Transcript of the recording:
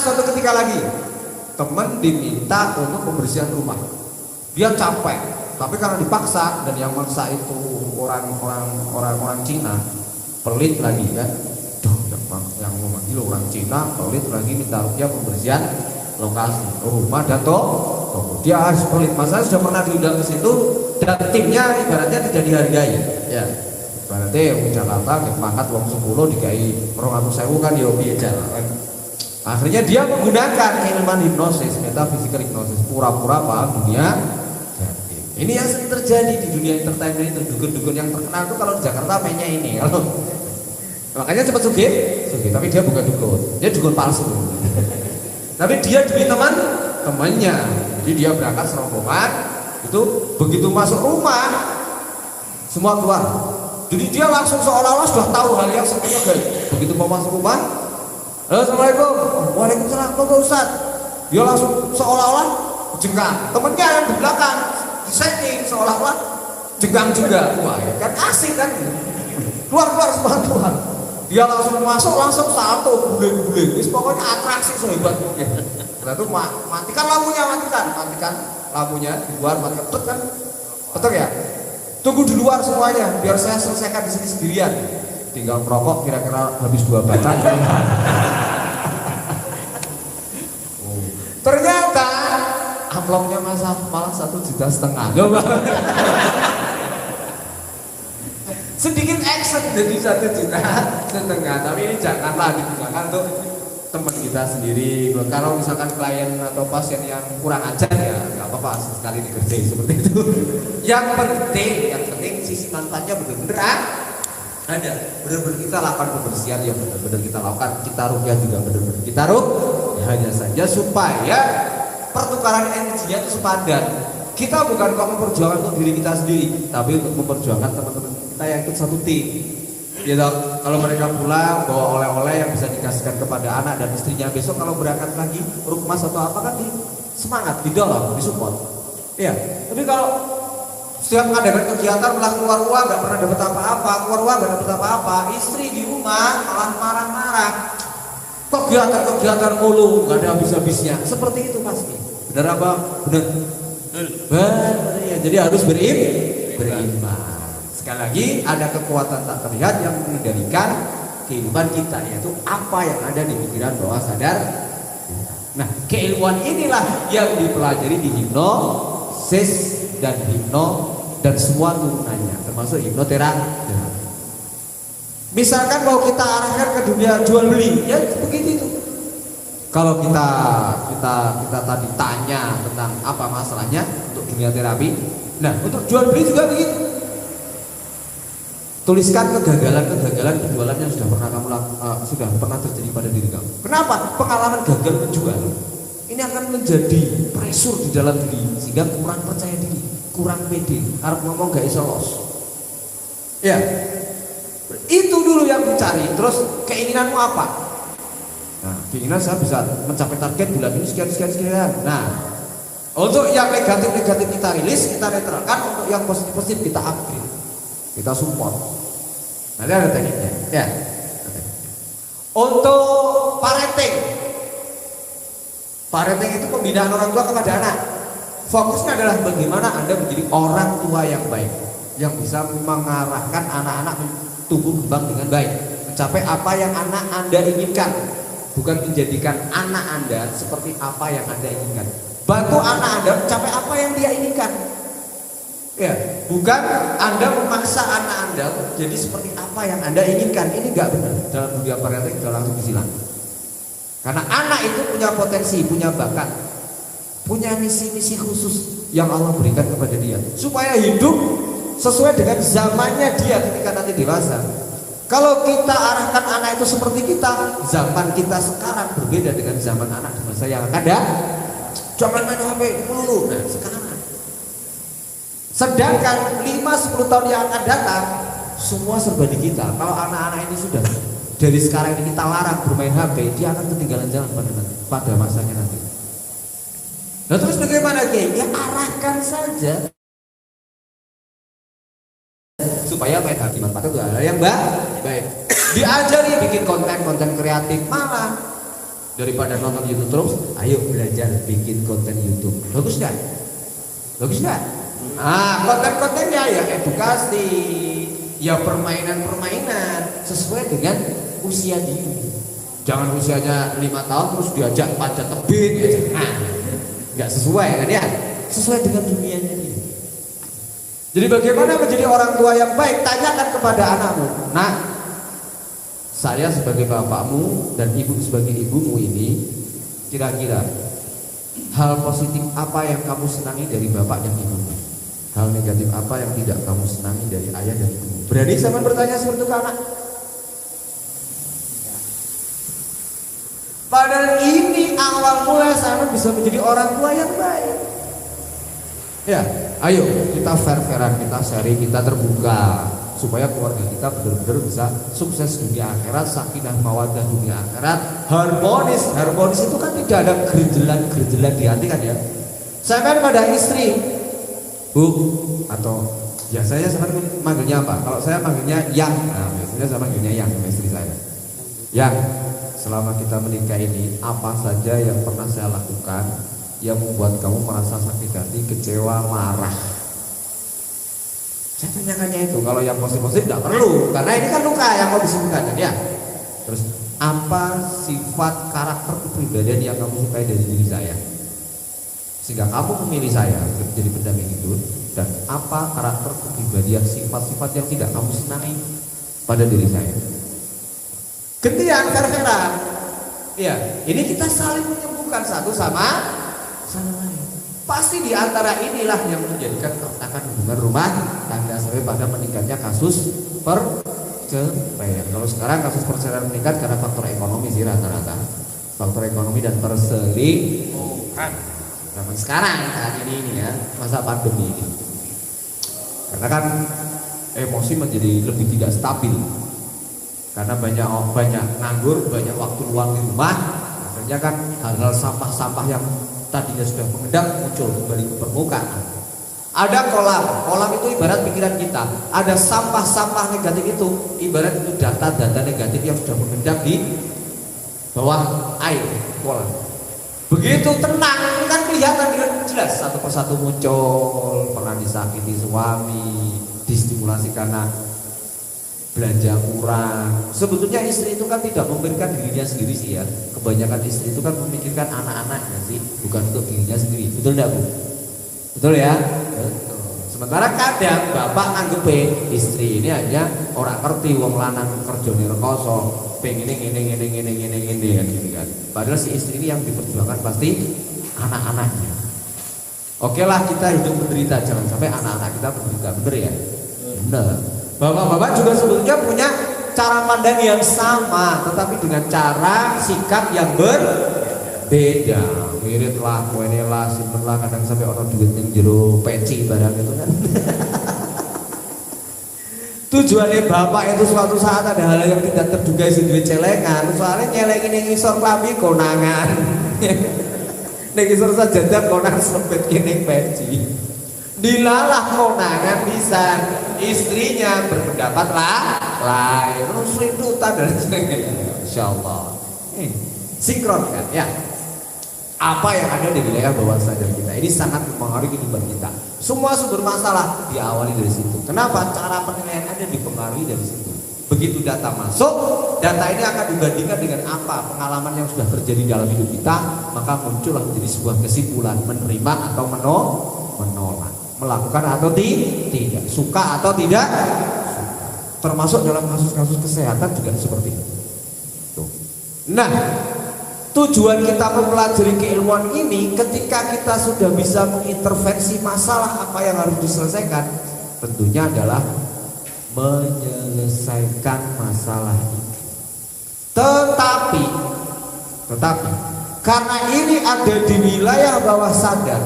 suatu ketika lagi, teman diminta untuk pembersihan rumah. Dia capek, tapi karena dipaksa, dan yang maksa itu orang Cina, pelit lagi kan. Duh, yang memanggil orang Cina pelit lagi, minta rupiah pembersihan lokasi rumah dan toko. Dia harus pelit. Masa sudah pernah diundang ke situ dan timnya ibaratnya tidak dihargai. Ya, berarti yang Jakarta pangkat uang 10 dikai 200.000 kan ya biasa kan. Akhirnya dia menggunakan ilmu hipnosis, metaphysical hipnosis, pura-pura paham dunia gaib. Ini yang sering terjadi di dunia entertainment itu. Dukun-dukun yang terkenal itu kalau di Jakarta mainnya ini. Kalau makanya cepat sugih, tapi dia bukan dukun, dia dukun palsu. Tapi dia demi temannya. Jadi dia berangkat serombongan, itu begitu masuk rumah semua keluar. Jadi dia langsung seolah-olah sudah tahu hal yang sebenarnya. Begitu mau masuk rumah, halo, assalamualaikum, waalaikumsalam, Pak Ustaz. Dia langsung seolah-olah jengkang. Temennya yang di belakang disetting seolah-olah jengkang juga. Wah, ya kan asik kan? Keluar semua keluar. Dia langsung masuk, langsung salto, guling-guling. Wis pokoknya atraksi sehebat mungkin. Setelah itu matikan lampunya, matikan lampunya di luar, matikan kan? Betul ya? Tunggu di luar semuanya, biar saya selesaikan di sini sendirian. Tinggal merokok kira-kira habis 2 batang. Ternyata amplopnya malah 1,5 juta. Sedikit action jadi 1,5 juta. Tapi ini janganlah digunakan untuk teman kita sendiri. Kalau misalkan klien atau pasien yang kurang ajar ya nggak apa-apa, sekali dikerjain seperti itu. Yang penting sisi manfaatnya benar-benar ada. Benar-benar kita lakukan pembersihan yang benar-benar kita lakukan. Kita rukyah juga benar-benar kita rukyah, hanya saja supaya pertukaran energinya itu sepadan. Kita bukan kok memperjuangkan untuk diri kita sendiri, tapi untuk memperjuangkan teman-teman kita yang ikut satu tim. Ya, kalau mereka pulang bawa oleh-oleh yang bisa dikasihkan kepada anak dan istrinya, besok kalau berangkat lagi rukmas atau apa kan semangat, didorong, disupport. Ya, tapi kalau setiap mengadakan kegiatan malah keluar uang nggak pernah dapat apa-apa, istri di rumah malah marah-marah. Kegiatan mulu nggak ada habis-habisnya. Seperti itu pasti. Benar apa? Benar. Benar ya. Jadi harus beriman. Sekali lagi ada kekuatan tak terlihat yang mengendalikan kehidupan kita, yaitu apa yang ada di pikiran bawah sadar. Nah, keilmuan inilah yang dipelajari di hipnosis dan dan semua turunannya, termasuk hipnoterapi. Misalkan mau kita arahkan ke dunia jual beli, ya begitu itu. Kalau kita tadi tanya tentang apa masalahnya untuk dunia terapi, nah untuk jual beli juga begitu. Tuliskan kegagalan penjualan yang sudah pernah terjadi pada diri kamu. Kenapa? Pengalaman gagal menjual ini akan menjadi pressure di dalam diri, sehingga kurang percaya diri, kurang pede, harap ngomong gak iso los. Ya, itu dulu yang dicari. Terus keinginanmu apa? Nah, keinginan saya bisa mencapai target bulan ini sekian. Nah, untuk yang negatif kita rilis, kita netralkan. Untuk yang positif kita upgrade, kita support. Nanti ada tekniknya, ya. Untuk parenting itu pembinaan orang tua kepada anak. Fokusnya adalah bagaimana Anda menjadi orang tua yang baik, yang bisa mengarahkan anak-anak tumbuh kembang dengan baik, mencapai apa yang anak Anda inginkan, bukan menjadikan anak Anda seperti apa yang Anda inginkan. Bantu anak Anda mencapai apa yang dia inginkan. Ya, bukan Anda memaksa anak Anda jadi seperti apa yang Anda inginkan. Ini enggak benar. Dalam dunia parenting sudah langsung disilang. Karena anak itu punya potensi, punya bakat, punya misi-misi khusus yang Allah berikan kepada dia, supaya hidup sesuai dengan zamannya dia ketika nanti dewasa. Kalau kita arahkan anak itu seperti kita, zaman kita sekarang berbeda dengan zaman anak di masa yang akan datang. Jangan main HP dulu. Nah, sekarang sedangkan 5-10 tahun yang akan datang semua serba di kita. Kalau anak-anak ini sudah dari sekarang ini kita larang bermain HP, dia akan ketinggalan jalan pada masanya nanti. Nah, terus bagaimana Kiai? Ya arahkan saja supaya main HP manfaatnya itu hal yang baik. Diajari bikin konten kreatif, malah Daripada nonton YouTube terus, ayo belajar bikin konten YouTube. Bagus nggak? Bagus nggak? Konten-kontennya ya edukasi, ya permainan-permainan sesuai dengan usia dia. Jangan usianya 5 tahun terus diajak panjat tebing ya. Nggak sesuai kan ya? Sesuai dengan dunianya dia. Jadi bagaimana menjadi orang tua yang baik? Tanyakan kepada anakmu. Nah, saya sebagai bapakmu dan ibu sebagai ibumu ini, kira-kira hal positif apa yang kamu senangi dari bapak dan ibumu? Hal negatif apa yang tidak kamu senangi dari ayah dan ibumu? Berani sama bertanya seperti itu ke anak? Padahal ini awal mula sama bisa menjadi orang tua yang baik. Ya, ayo kita fair-fairan, kita sharing, kita terbuka supaya keluarga kita benar-benar bisa sukses dunia akhirat, sakinah mawaddah dunia akhirat, harmonis. Harmonis itu kan tidak ada gerjelan di hati kan ya. Saya kan pada istri, Bu, atau biasanya saya manggilnya apa? Kalau saya manggilnya yang, nah, biasanya saya manggilnya yang sama istri saya. Yang, selama kita menikah ini apa saja yang pernah saya lakukan yang membuat kamu merasa sakit hati, kecewa, marah? Saya tanyakannya itu. Kalau yang positif tidak perlu, karena ini kan luka yang mau disembuhkan ya. Terus apa sifat karakter kepribadian yang kamu sukai dari diri saya sehingga kamu memilih saya jadi pendamping hidup, dan apa karakter kepribadian sifat-sifat yang tidak kamu senangi pada diri saya? Gantian fair-fairan. Ya, ini kita saling menyembuhkan satu sama lain. Pasti di antara inilah yang menjadikan keretakan hubungan rumah tangga sampai pada meningkatnya kasus perceraian. Kalau sekarang kasus perceraian meningkat karena faktor ekonomi sih rata-rata. Faktor ekonomi dan perselingkuhan. Zaman sekarang saat ini ya, masa pandemi ini. Karena kan emosi menjadi lebih tidak stabil. Karena banyak nganggur, banyak waktu luang di rumah. Akhirnya kan hal-hal sampah-sampah yang tadinya sudah mengendap muncul kembali ke permukaan. Ada kolam itu ibarat pikiran kita. Ada sampah-sampah negatif itu ibarat itu data-data negatif yang sudah mengendap di bawah air kolam. Begitu tenang, ini kan kelihatan dengan jelas satu persatu muncul. Pernah disakiti suami, distimulasi karena belanja kurang. Sebetulnya istri itu kan tidak memikirkan dirinya sendiri sih ya. Kebanyakan istri itu kan memikirkan anak-anaknya sih, bukan untuk dirinya sendiri. Betul enggak, Bu? Betul ya? Betul. Sementara kadang bapak anggap istri ini hanya orang ngerti wong lanang kerjane rekoso, pengen ini kan. Padahal si istri ini yang diperjuangkan pasti anak-anaknya. Oke lah, kita hidup menderita, jangan sampai anak-anak kita menderita, bener ya? Bener. Bapak-bapak juga sebetulnya punya cara pandang yang sama, tetapi dengan cara sikap yang berbeda. Wirid lah, kuene lah, simpen lah, kadang sampai orang duit yang jero peci barang itu kan. Tujuannya bapak itu suatu saat ada hal yang tidak terduga si duit celengan, soalnya nyelengin yang ngisor klambi konangan. Nek ngisor sajadah konangan sempit kene peci. Dilalah konangan bisa, istrinya berpendapat lain, rusuh-rusuhan dan sebagainya. Insyaallah. Sinkron kan ya. Apa yang ada di wilayah bawah sadar kita ini sangat mempengaruhi kehidupan kita. Semua sumber masalah diawali dari situ. Kenapa? Cara penilaian ada dipengaruhi dari situ. Begitu data masuk, data ini akan dibandingkan dengan apa pengalaman yang sudah terjadi dalam hidup kita, maka muncullah menjadi sebuah kesimpulan menerima atau menolak, melakukan atau tidak, suka atau tidak suka. Termasuk dalam kasus-kasus kesehatan juga seperti itu. Nah, tujuan kita mempelajari keilmuan ini ketika kita sudah bisa mengintervensi masalah apa yang harus diselesaikan, tentunya adalah menyelesaikan masalah ini. Tetapi karena ini ada di wilayah bawah sadar,